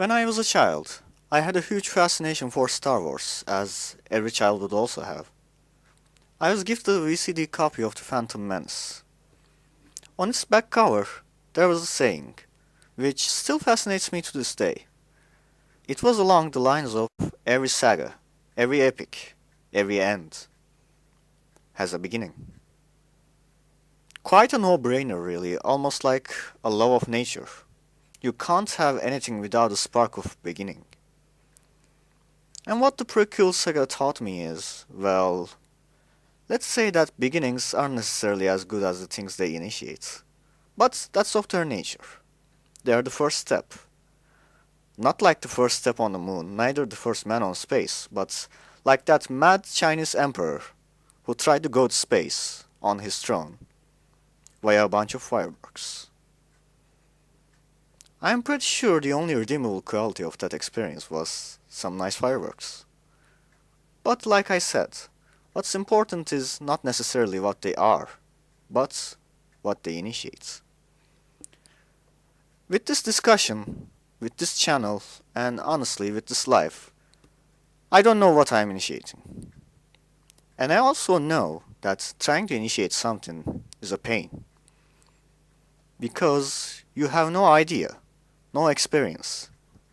When I was a child, I had a huge fascination for Star Wars, as every child would also have. I was gifted a VCD copy of The Phantom Menace. On its back cover, there was a saying, which still fascinates me to this day. It was along the lines of every saga, every epic, every end has a beginning. Quite a no-brainer really, almost like a law of nature. You can't have anything without a spark of beginning. And what the prequel saga taught me is, well, let's say that beginnings aren't necessarily as good as the things they initiate. But that's of their nature. They are the first step. Not like the first step on the moon, neither the first man on space, but like that mad Chinese emperor who tried to go to space on his throne via a bunch of fireworks. I am pretty sure the only redeemable quality of that experience was some nice fireworks. But like I said, what's important is not necessarily what they are, but what they initiate. With this discussion, with this channel, and honestly with this life, I don't know what I'm initiating. And I also know that trying to initiate something is a pain. Because you have no idea, no experience,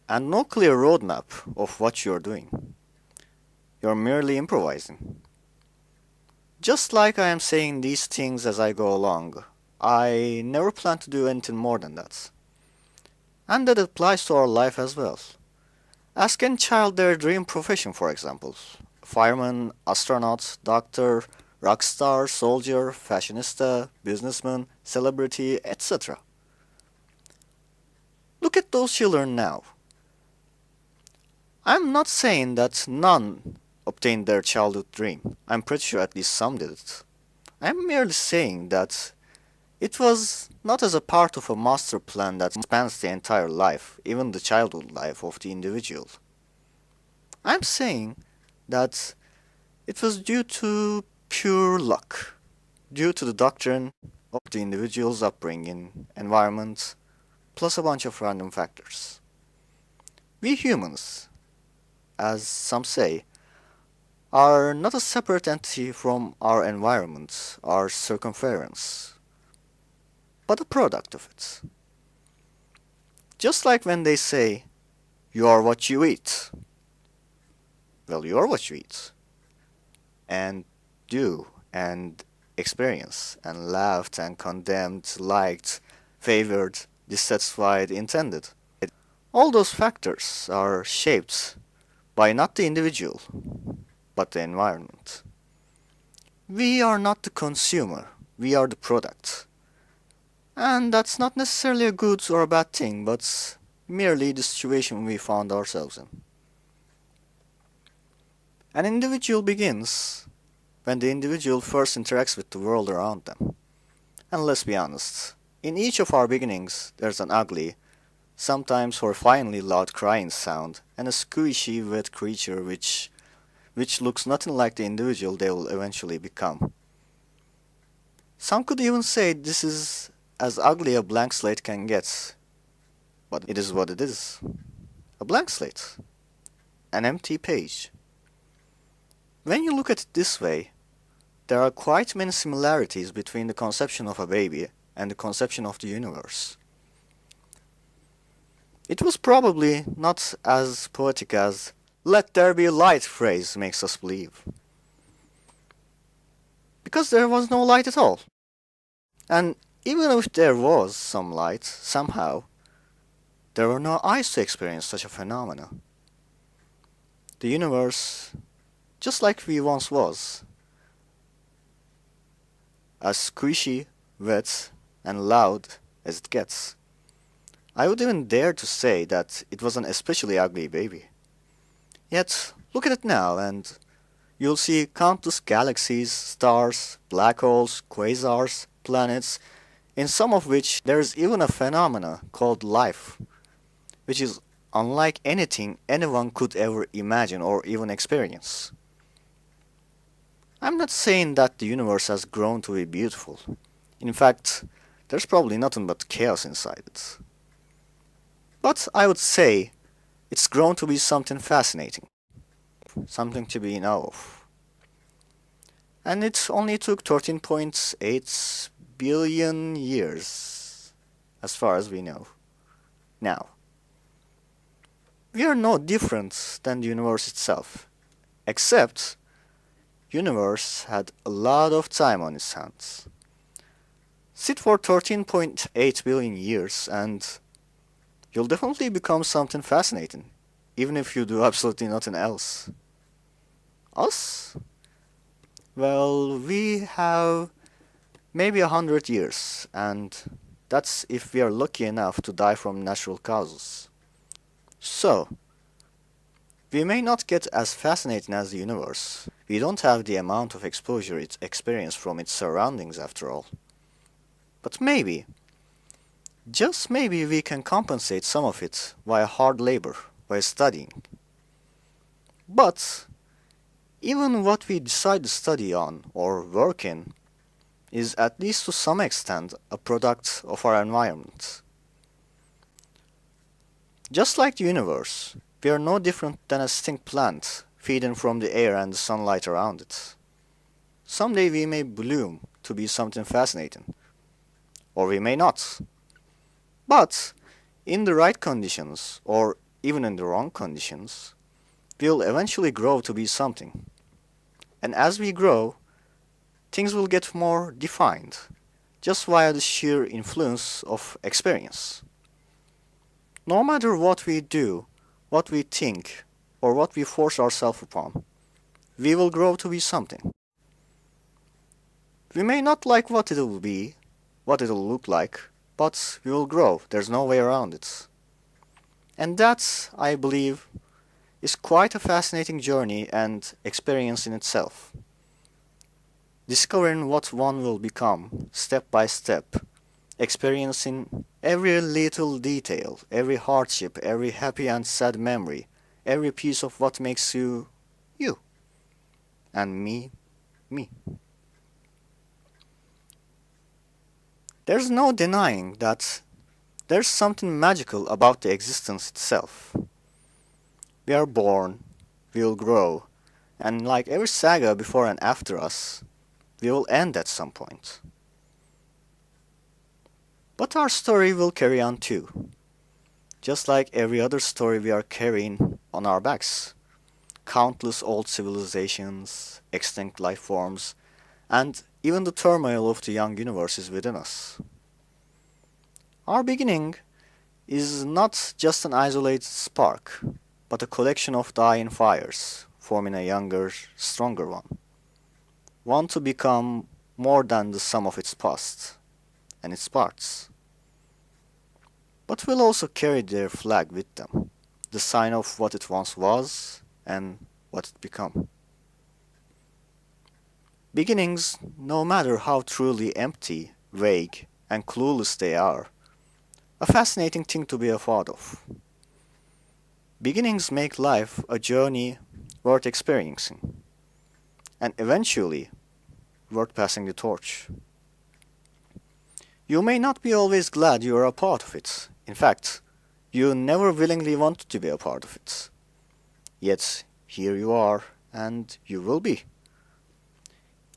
and no clear roadmap of what you're doing. You're merely improvising. Just like I am saying these things as I go along, I never plan to do anything more than that. And that applies to our life as well. Ask any child their dream profession, for example. Fireman, astronaut, doctor, rock star, soldier, fashionista, businessman, celebrity, etc. Look at those children now. I'm not saying that none obtained their childhood dream. I'm pretty sure at least some did it. I'm merely saying that it was not as a part of a master plan that spans the entire life, even the childhood life of the individual. I'm saying that it was due to pure luck, due to the doctrine of the individual's upbringing, environment, plus a bunch of random factors. We humans, as some say, are not a separate entity from our environment, our circumference, but a product of it. Just like when they say, you are what you eat. Well, you are what you eat. And do, and experience, and laughed, and condemned, liked, favored, dissatisfied, intended. All those factors are shaped by not the individual, but the environment. We are not the consumer, we are the product. And that's not necessarily a good or a bad thing, but merely the situation we found ourselves in. An individual begins when the individual first interacts with the world around them. And let's be honest, in each of our beginnings there's an ugly, sometimes horrifyingly loud crying sound, and a squishy wet creature which looks nothing like the individual they will eventually become. Some could even say this is as ugly a blank slate can get, but it is what it is. A blank slate. An empty page. When you look at it this way, there are quite many similarities between the conception of a baby and the conception of the universe. It was probably not as poetic as "let there be light" phrase makes us believe. Because there was no light at all. And even if there was some light, somehow, there were no eyes to experience such a phenomenon. The universe, just like we once was, as squishy, wet, and loud as it gets. I would even dare to say that it was an especially ugly baby. Yet, look at it now and you'll see countless galaxies, stars, black holes, quasars, planets, in some of which there is even a phenomena called life, which is unlike anything anyone could ever imagine or even experience. I'm not saying that the universe has grown to be beautiful. In fact, there's probably nothing but chaos inside it. But I would say it's grown to be something fascinating, something to be in awe of. And it only took 13.8 billion years, as far as we know. Now, we are no different than the universe itself, except universe had a lot of time on its hands. Sit for 13.8 billion years and you'll definitely become something fascinating, even if you do absolutely nothing else. Us? Well, we have maybe 100 years, and that's if we are lucky enough to die from natural causes. So, we may not get as fascinating as the universe. We don't have the amount of exposure it experienced from its surroundings after all. But maybe, just maybe we can compensate some of it via hard labor, by studying. But, even what we decide to study on or work in is at least to some extent a product of our environment. Just like the universe, we are no different than a sting plant feeding from the air and the sunlight around it. Someday we may bloom to be something fascinating, or we may not. But, in the right conditions, or even in the wrong conditions, we'll eventually grow to be something. And as we grow, things will get more defined, just via the sheer influence of experience. No matter what we do, what we think, or what we force ourselves upon, we will grow to be something. We may not like what it will be, what it will look like, but we will grow, there's no way around it. And that, I believe, is quite a fascinating journey and experience in itself. Discovering what one will become, step by step, experiencing every little detail, every hardship, every happy and sad memory, every piece of what makes you, you, and me, me. There's no denying that there's something magical about the existence itself. We are born, we will grow, and like every saga before and after us, we will end at some point. But our story will carry on too, just like every other story we are carrying on our backs. Countless old civilizations, extinct life forms, and even the turmoil of the young universe is within us. Our beginning is not just an isolated spark, but a collection of dying fires, forming a younger, stronger one. One to become more than the sum of its past and its parts. But will also carry their flag with them, the sign of what it once was and what it become. Beginnings, no matter how truly empty, vague, and clueless they are a fascinating thing to be a part of. Beginnings make life a journey worth experiencing, and eventually worth passing the torch. You may not be always glad you are a part of it. In fact, you never willingly wanted to be a part of it. Yet, here you are, and you will be.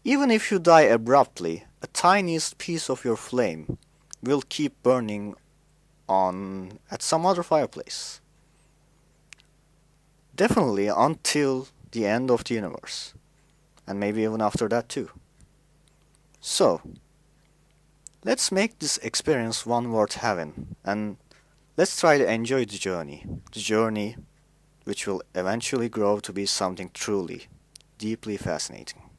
Even if you die abruptly, a tiniest piece of your flame will keep burning on at some other fireplace. Definitely until the end of the universe, and maybe even after that too. So, let's make this experience one worth having, and let's try to enjoy the journey which will eventually grow to be something truly, deeply fascinating.